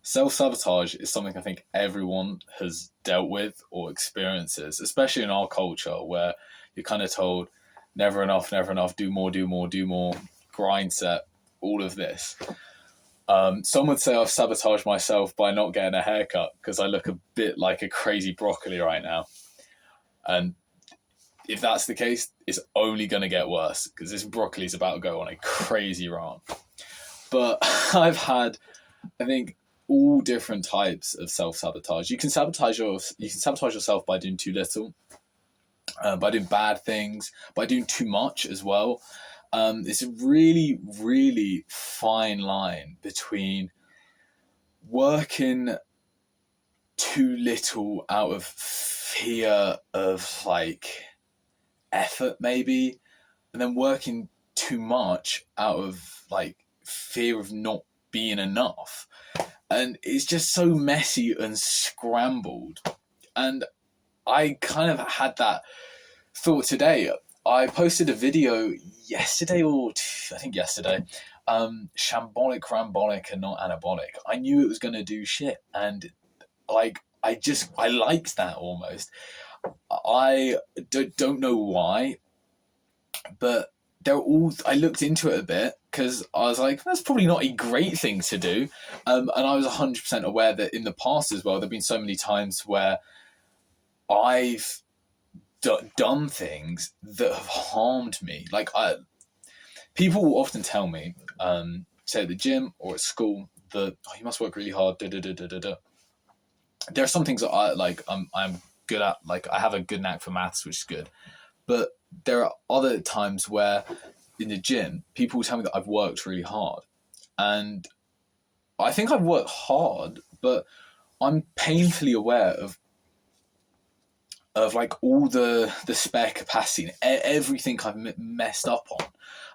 self-sabotage is something I think everyone has dealt with or experiences, especially in our culture where you're kind of told never enough, do more, do more, do more, grind set, all of this. Some would say I've sabotaged myself by not getting a haircut because I look a bit like a crazy broccoli right now. And if that's the case, it's only going to get worse because this broccoli is about to go on a crazy rant. But I've had, I think, all different types of self-sabotage. You can sabotage yourself by doing too little, by doing bad things, by doing too much as well. It's a really, really fine line between working too little out of fear of like effort maybe, and then working too much out of like fear of not being enough. And it's just so messy and scrambled. And I kind of had that thought today. I posted a video yesterday, or I think yesterday, shambolic, rambolic, and not anabolic. I knew it was going to do shit. And like, I liked that almost. I don't know why, but I looked into it a bit because I was like, that's probably not a great thing to do. And I was 100% aware that in the past as well, there have been so many times where I've done things that have harmed me. Like, people will often tell me, say at the gym or at school, that you must work really hard. There are some things that I'm good at. Like, I have a good knack for maths, which is good. But there are other times where in the gym, people will tell me that I've worked really hard. And I think I've worked hard, but I'm painfully aware of like all the spare capacity and everything I've messed up on.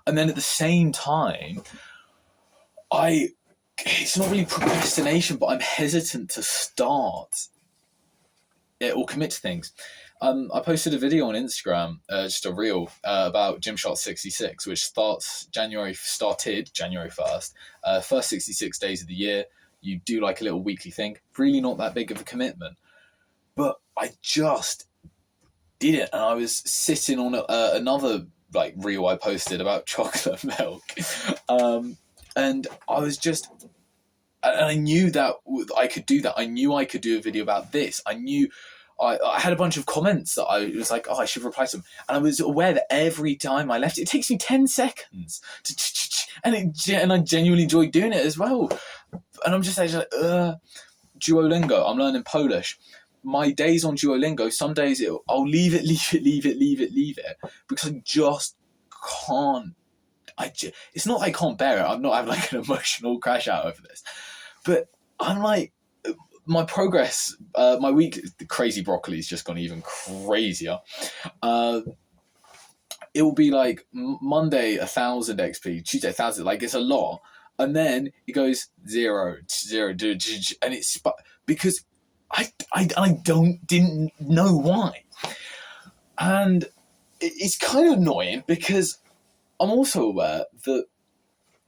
And then at the same time, it's not really procrastination, but I'm hesitant to start it or commit to things. I posted a video on Instagram, just a reel, about Gymshark 66, which started January 1st. First 66 days of the year, you do like a little weekly thing. Really not that big of a commitment. But I just did it, and I was sitting on another like reel I posted about chocolate milk. And I was just... And I knew that I could do that. I knew I could do a video about this. I knew... I had a bunch of comments that I was like, I should reply to them. And I was aware that every time I left, it takes me 10 seconds. And I genuinely enjoyed doing it as well. And I'm just like, Duolingo, I'm learning Polish. My days on Duolingo, some days I'll leave it, because I just can't. It's not that I can't bear it. I'm not having like an emotional crash out over this. But I'm like, my progress, my week, the crazy broccoli's just gone even crazier. It will be like Monday 1,000 XP, Tuesday 1,000, like it's a lot, and then it goes 0, and it's because I didn't know why, and it's kind of annoying because I'm also aware that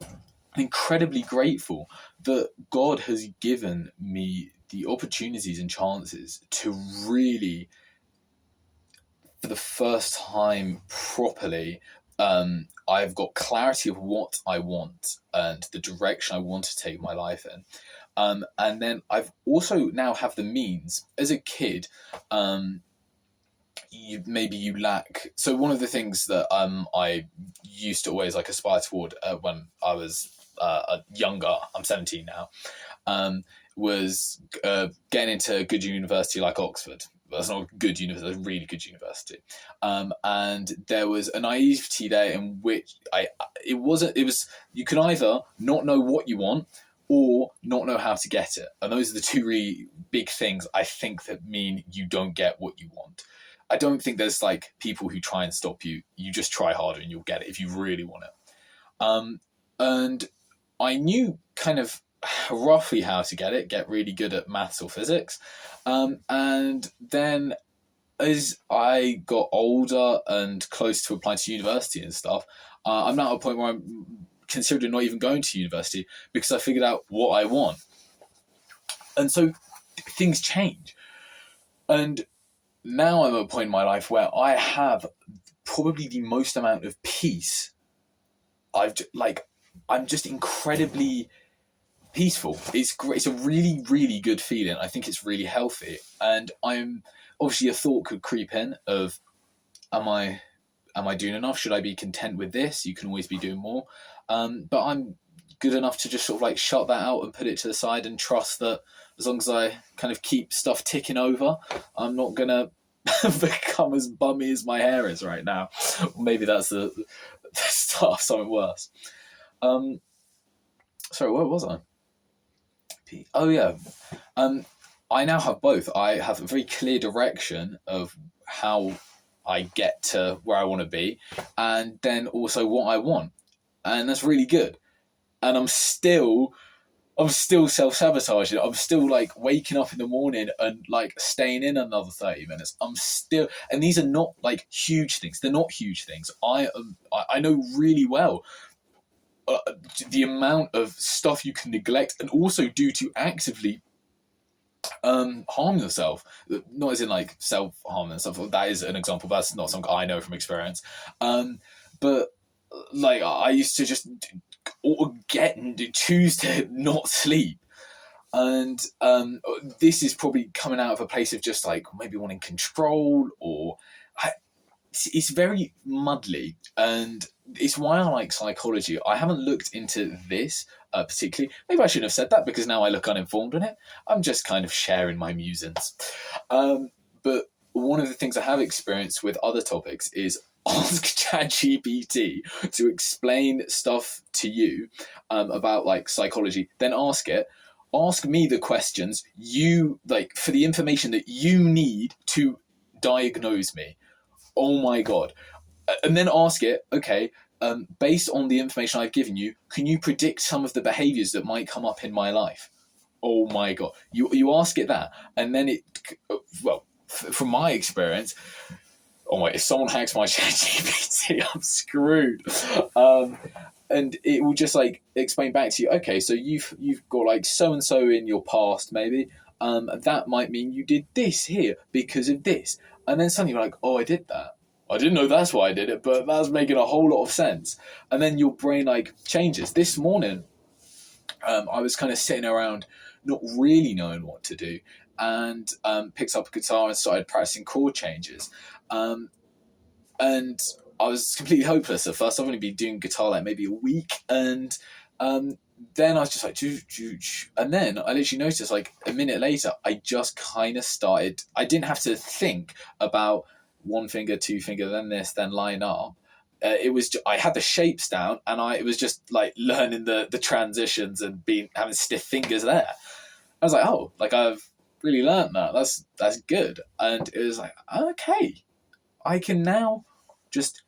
I'm incredibly grateful that God has given me the opportunities and chances to really, for the first time properly, I've got clarity of what I want and the direction I want to take my life in. And then I've also now have the means. As a kid, you lack. So one of the things that I used to always like aspire toward when I was younger, I'm 17 now, was getting into a good university like Oxford. That's not a good university, that's a really good university. And there was a naivety there in which it was you can either not know what you want or not know how to get it. And those are the two really big things I think that mean you don't get what you want. I don't think there's like people who try and stop you. You just try harder and you'll get it if you really want it. And I knew kind of roughly how to get really good at maths or physics. And then as I got older and close to applying to university and stuff, I'm now at a point where I'm considering not even going to university because I figured out what I want. And so things change. And now I'm at a point in my life where I have probably the most amount of peace. I'm just incredibly peaceful. It's great. It's a really, really good feeling. I think it's really healthy. And I'm obviously, a thought could creep in of, am I doing enough? Should I be content with this? You can always be doing more. But I'm good enough to just sort of like shut that out and put it to the side and trust that as long as I kind of keep stuff ticking over, I'm not going to become as bummy as my hair is right now. Or maybe that's the start of something worse. Sorry, where was I? Oh, yeah. I now have both. I have a very clear direction of how I get to where I want to be, and then also what I want. And that's really good. And I'm still self-sabotaging. I'm still like waking up in the morning and like staying in another 30 minutes. And these are not like huge things. They're not huge things. I know really well the amount of stuff you can neglect and also do to actively harm yourself. Not as in like self-harm and stuff. That is an example. That's not something I know from experience. But like I used to just choose to not sleep. And this is probably coming out of a place of just like maybe wanting control, or it's very muddly. And it's why I like psychology. I haven't looked into this particularly. Maybe I shouldn't have said that, because now I look uninformed on it. I'm just kind of sharing my musings. But one of the things I have experienced with other topics is ask ChatGPT to explain stuff to you about like psychology. Then ask me the questions you like for the information that you need to diagnose me. Oh my God. And then ask it, okay, based on the information I've given you, can you predict some of the behaviors that might come up in my life? Oh my God. You ask it that, and then from my experience, oh my, if someone hacks my ChatGPT, I'm screwed. And it will just like explain back to you, okay, so you've got like so-and-so in your past, maybe. That might mean you did this here because of this. And then suddenly you're like, oh, I did that. I didn't know that's why I did it, but that's making a whole lot of sense. And then your brain like changes. This morning, I was kind of sitting around not really knowing what to do, and picked up a guitar and started practicing chord changes. And I was completely hopeless at first. I've only been doing guitar like maybe a week, and then I was just like, and then I literally noticed like a minute later, I just kind of started. I didn't have to think about one finger, two finger, then this, then line up. It was I had the shapes down, and it was just like learning the transitions and having stiff fingers there. I was like, oh, like I've really learned that. That's good. And it was like, okay, I can now just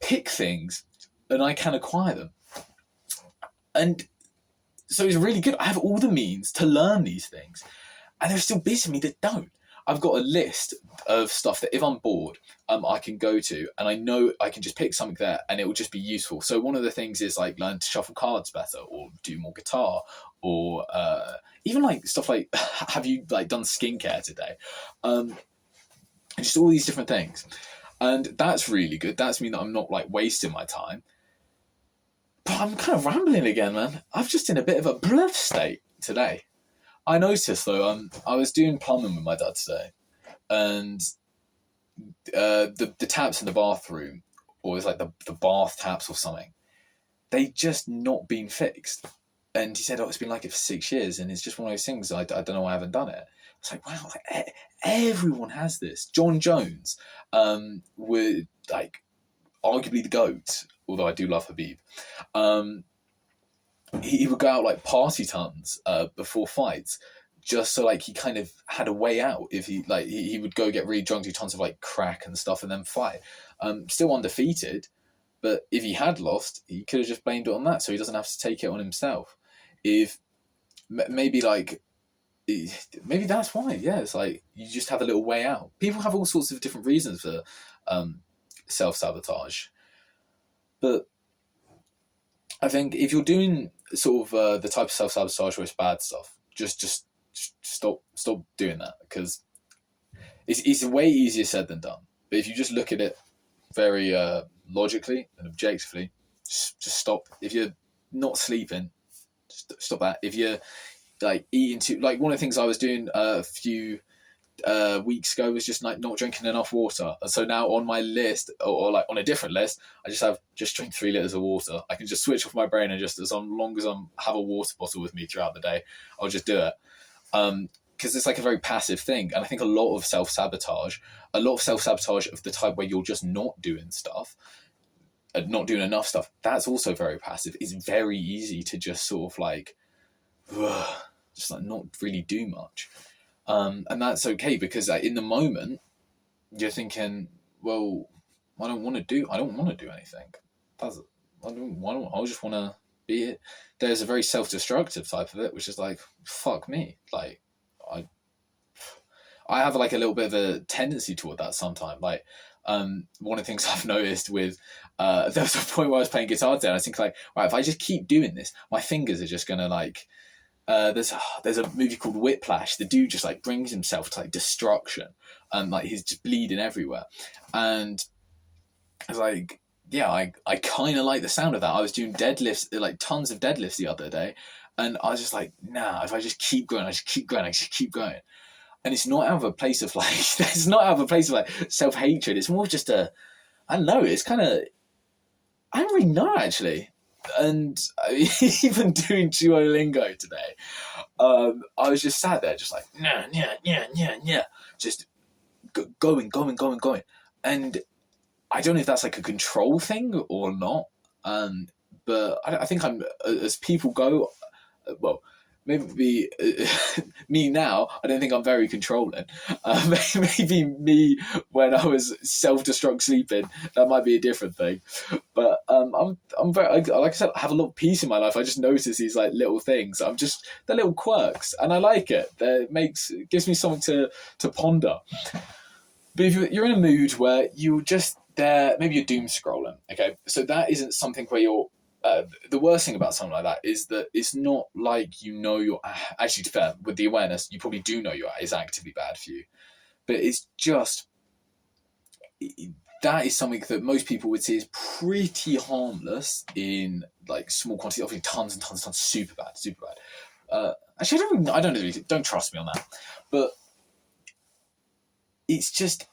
pick things and I can acquire them. And so it's really good. I have all the means to learn these things, and there's still bits of me that don't. I've got a list of stuff that if I'm bored, I can go to, and I know I can just pick something there and it will just be useful. So one of the things is like learn to shuffle cards better, or do more guitar, or even like stuff like, have you like done skincare today? And just all these different things. And that's really good. That's mean that I'm not like wasting my time. But I'm kind of rambling again, man. I'm just in a bit of a bluff state today. I noticed though, I was doing plumbing with my dad today, and the taps in the bathroom, or it was like the bath taps or something, they just not been fixed. And he said, oh, it's been like it for 6 years, and it's just one of those things. I don't know why I haven't done it. It's like, wow, like, everyone has this. John Jones, were like arguably the GOAT, although I do love Habib. He would go out like party tons before fights, just so like he kind of had a way out. If he would go get really drunk, do tons of like crack and stuff, and then fight. Still undefeated, but if he had lost, he could have just blamed it on that, so he doesn't have to take it on himself. If maybe that's why. Yeah, it's like you just have a little way out. People have all sorts of different reasons for self-sabotage, but I think if you're doing sort of the type of self-sabotage where it's bad stuff, just stop doing that, because it's way easier said than done. But if you just look at it very logically and objectively, just stop. If you're not sleeping, just stop that. If you're like eating too, like one of the things I was doing a few weeks ago was just like not drinking enough water. And so now on my list, or like on a different list, I just drink 3 liters of water. I can just switch off my brain, and just as long as I have a water bottle with me throughout the day, I'll just do it. Because it's like a very passive thing. And I think a lot of self-sabotage of the type where you're just not doing stuff, not doing enough stuff, that's also very passive. It's very easy to just sort of like, just like not really do much. And that's okay, because in the moment you're thinking, well, I don't want to do anything. I just want to be it. There's a very self-destructive type of it, which is like, fuck me. Like, I have like a little bit of a tendency toward that sometimes. Like, one of the things I've noticed with, there was a point where I was playing guitar today, and I think like, right, if I just keep doing this, my fingers are just gonna like, there's a movie called Whiplash. The dude just like brings himself to like destruction, and like he's just bleeding everywhere. And I was like, yeah, I kind of like the sound of that. I was doing deadlifts, like tons of deadlifts the other day, and I was just like, nah, if I just keep going, I just keep going. And it's not out of a place of like, it's not out of a place of like self-hatred. It's more just I don't know, it's kind of, I don't really know actually. And even doing Duolingo today, I was just sat there just like, yeah, just going. And I don't know if that's like a control thing or not. But I think I'm, as people go, well, maybe me now, I don't think I'm very controlling. Maybe me when I was self-destruct sleeping, that might be a different thing. But I'm very, like I said, I have a lot of peace in my life. I just notice these like little things. They're little quirks, and I like it. It gives me something to ponder. But if you're in a mood where you're just there, maybe you're doom scrolling. Okay, so that isn't something where you're. The worst thing about something like that is that it's not like you're actually, to be fair, with the awareness, you probably do know it's actively bad for you, but it's just that is something that most people would say is pretty harmless in like small quantities. Obviously, tons and tons, super bad. Actually, I don't trust me on that, but it's just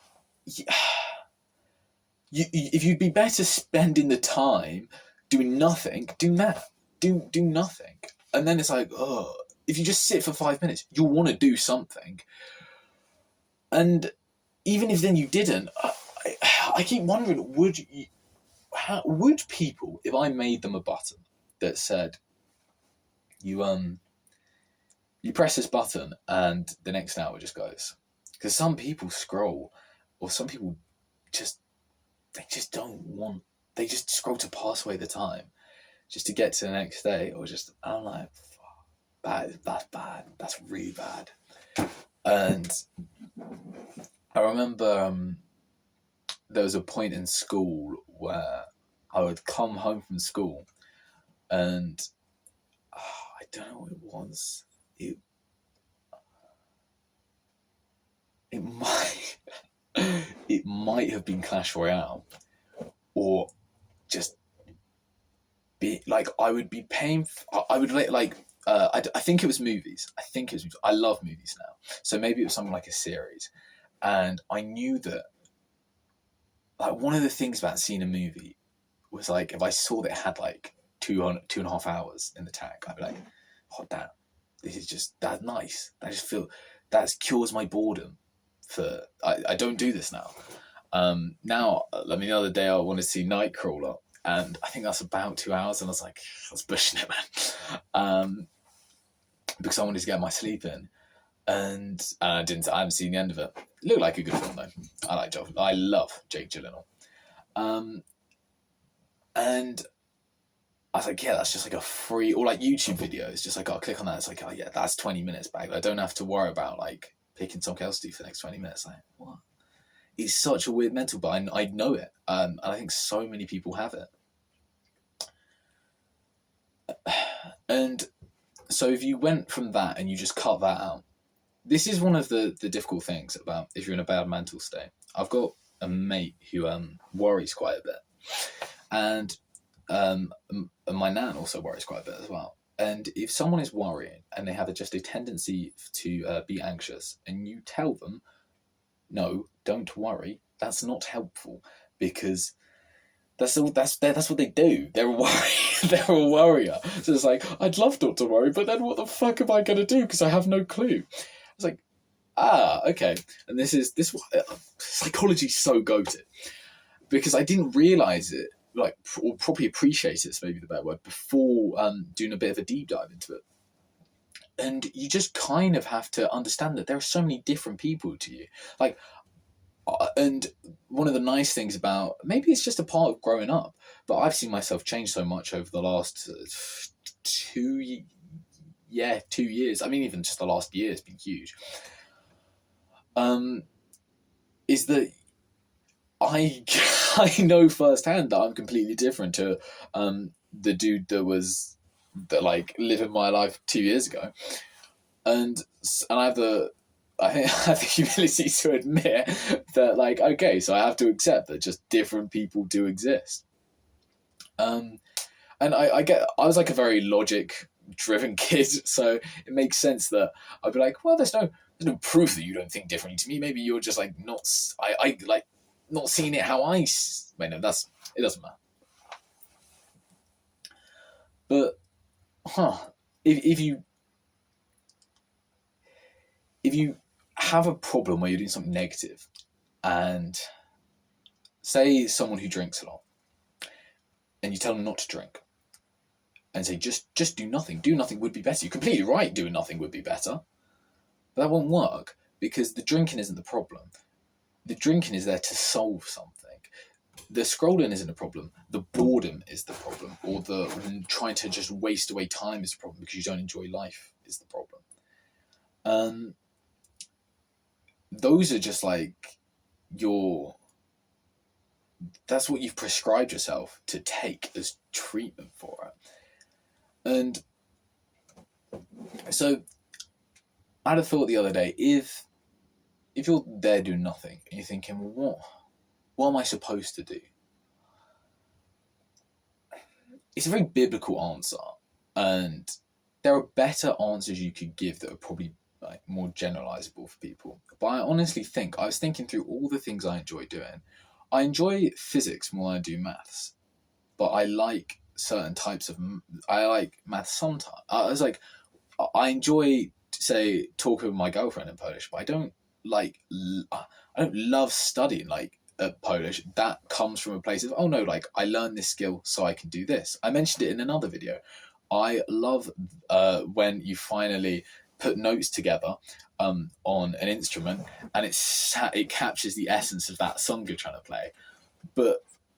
if you'd be better spending the time doing nothing, do that. Do nothing. And then it's like, oh, if you just sit for 5 minutes, you'll want to do something. And even if then you didn't, I keep wondering, would people, if I made them a button that said, you press this button and the next hour just goes. Because some people scroll, or some people they just scroll to pass away the time, just to get to the next day, or just, I'm like, that's bad. That's really bad. And I remember there was a point in school where I would come home from school, and I don't know what it was. It might have been Clash Royale, or just be like, I would be paying. I would like. I think it was movies. I love movies now, so maybe it was something like a series, and I knew that. Like, one of the things about seeing a movie was like, if I saw that it had like 2.5 hours in the tank, I'd be like, oh damn, this is just that nice. I just feel that cures my boredom. I don't do this now. Now, I mean, the other day I wanted to see Nightcrawler, and I think that's about 2 hours, and I was like, I was pushing it, man, because I wanted to get my sleep in, and I haven't seen the end of it. It looked like a good film though. I love Jake Gyllenhaal, and I was like, yeah, that's just like a free, or like YouTube videos, just like, I'll click on that. It's like, oh yeah, that's 20 minutes back. I don't have to worry about like picking something else to do for the next 20 minutes. Like, what? It's such a weird mental, but I know it. And I think so many people have it. And so if you went from that and you just cut that out, this is one of the difficult things about if you're in a bad mental state. I've got a mate who worries quite a bit, and my nan also worries quite a bit as well. And if someone is worrying and they have just a tendency to be anxious, and you tell them, no, don't worry, that's not helpful, because that's what they do. They're a worry. They're a worrier. So it's like, I'd love not to worry, but then what the fuck am I going to do? Because I have no clue. It's like, okay. And this psychology's so goated, because I didn't realize it, like, or probably appreciate it's maybe the better word, before doing a bit of a deep dive into it. And you just kind of have to understand that there are so many different people to you. Like, and one of the nice things about, maybe it's just a part of growing up, but I've seen myself change so much over the last 2 years. I mean, even just the last year has been huge. Is that I know firsthand that I'm completely different to the dude that like living my life 2 years ago, and I have the humility to admit that, like, okay, so I have to accept that just different people do exist. And I was like a very logic driven kid, so it makes sense that I'd be like, well, there's no proof that you don't think differently to me. Maybe you're just like not seeing it how I. Wait, no, it doesn't matter. But if you have a problem where you're doing something negative, and say someone who drinks a lot, and you tell them not to drink, and say just do nothing would be better. You're completely right, doing nothing would be better, but that won't work, because the drinking isn't the problem. The drinking is there to solve something. The scrolling isn't a problem. The boredom is the problem, or the trying to just waste away time is the problem because you don't enjoy life is the problem. Those are just like that's what you've prescribed yourself to take as treatment for it. And so I had a thought the other day, if you're there doing nothing and you're thinking, well, what am I supposed to do? It's a very biblical answer, and there are better answers you could give that are probably like more generalizable for people. But I honestly think, I was thinking through all the things I enjoy doing. I enjoy physics more than I do maths, but I like certain types of. I like maths sometimes. I was like, I enjoy, say, talking with my girlfriend in Polish, but I don't love studying like Polish. That comes from a place of, oh no, like I learned this skill so I can do this. I mentioned it in another video. I love when you finally put notes together on an instrument, and it captures the essence of that song you're trying to play,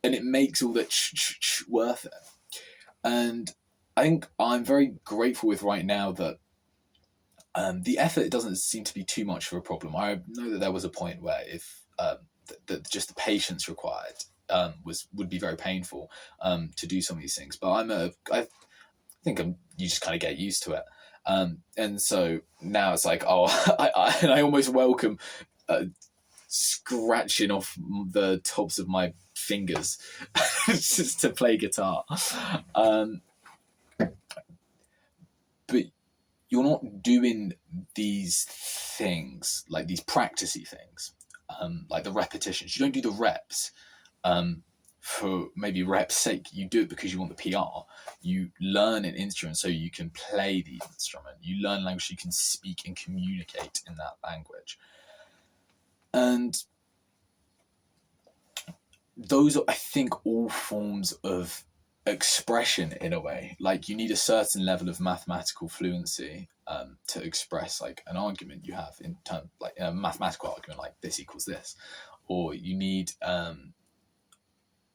and it makes all that worth it. And I think I'm very grateful with right now that the effort doesn't seem to be too much of a problem. I know that there was a point where if just the patience required would be very painful to do some of these things, but I think you just kind of get used to it. And so now it's like, I almost welcome scratching off the tops of my fingers just to play guitar. But you're not doing these things, like these practicey things, like the repetitions. You don't do the reps for maybe reps' sake. You do it because you want the PR. You learn an instrument so you can play the instrument. You learn language so you can speak and communicate in that language. And those are, I think, all forms of expression in a way. Like, you need a certain level of mathematical fluency to express like an argument you have in terms, like in a mathematical argument, like this equals this, or you need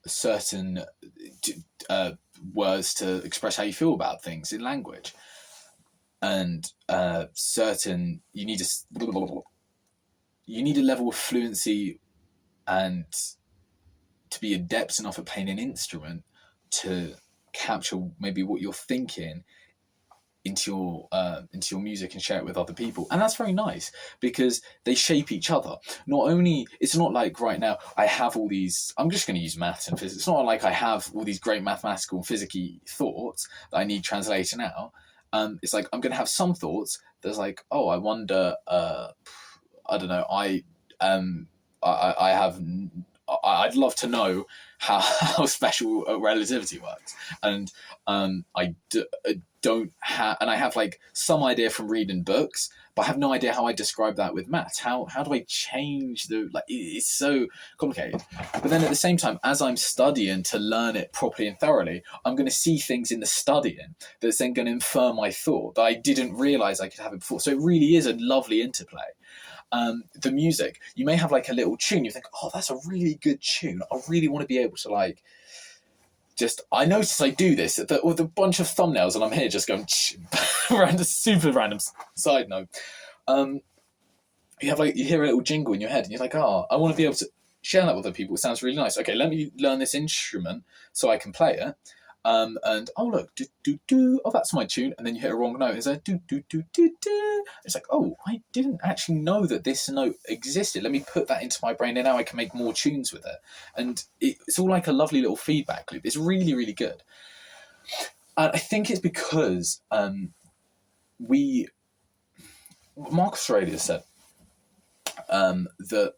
certain words to express how you feel about things in language, and you need a level of fluency and to be adept enough at playing an instrument to capture maybe what you're thinking into your music and share it with other people, and that's very nice because they shape each other. Not only, it's not like right now I have all these, I'm just going to use maths and physics, it's not like I have all these great mathematical and physicky thoughts that I need translating out. It's like I'm going to have some thoughts there's like, oh, I wonder, I don't know, I have, I'd love to know how special relativity works, and don't have, and I have like some idea from reading books, but I have no idea how I describe that with maths. How do I change the, like, it's so complicated. But then at the same time, as I'm studying to learn it properly and thoroughly, I'm going to see things in the studying that's then going to infer my thought that I didn't realize I could have it before. So it really is a lovely interplay. The music, you may have like a little tune, you think, oh, that's a really good tune, I really want to be able to like, just, I notice I do this with a bunch of thumbnails and I'm here just going random, super random side note. You have like, you hear a little jingle in your head and you're like, oh, I want to be able to share that with other people, it sounds really nice, okay, let me learn this instrument so I can play it. And oh look, do do do, oh that's my tune, and then you hit a wrong note. It's like do do do do do. It's like, oh, I didn't actually know that this note existed. Let me put that into my brain, and now I can make more tunes with it. And it's all like a lovely little feedback loop. It's really, really good. And I think it's because Marcus Aurelius said that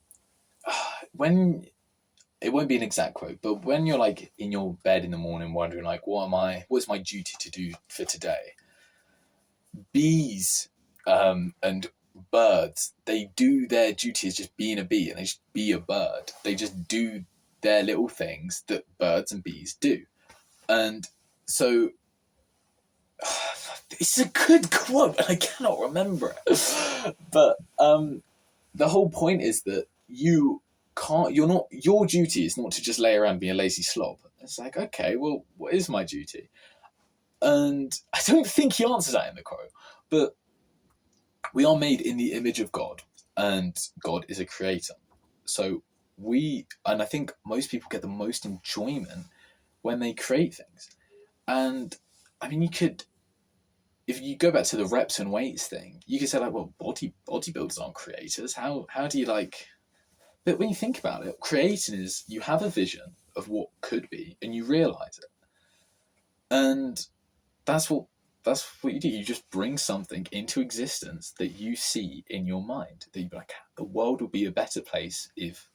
when, it won't be an exact quote, but when you're like in your bed in the morning wondering like, what's my duty to do for today? Bees and birds, they do their duty as just being a bee, and they just be a bird. They just do their little things that birds and bees do. And so it's a good quote and I cannot remember it. But the whole point is that your duty is not to just lay around and be a lazy slob. It's like, okay, well, what is my duty? And I don't think he answers that in the quote, but we are made in the image of God, and God is a creator. So and I think most people get the most enjoyment when they create things. And I mean, if you go back to the reps and weights thing, you could say like, well, bodybuilders aren't creators. How do you like? But when you think about it, creating is, you have a vision of what could be and you realize it. And that's what you do. You just bring something into existence that you see in your mind. That you'd be like, the world would be a better place if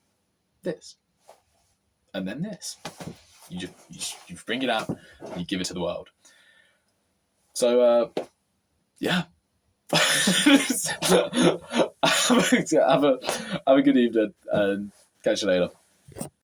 this. And then this. You bring it out and you give it to the world. So, yeah. have a good evening and catch you later.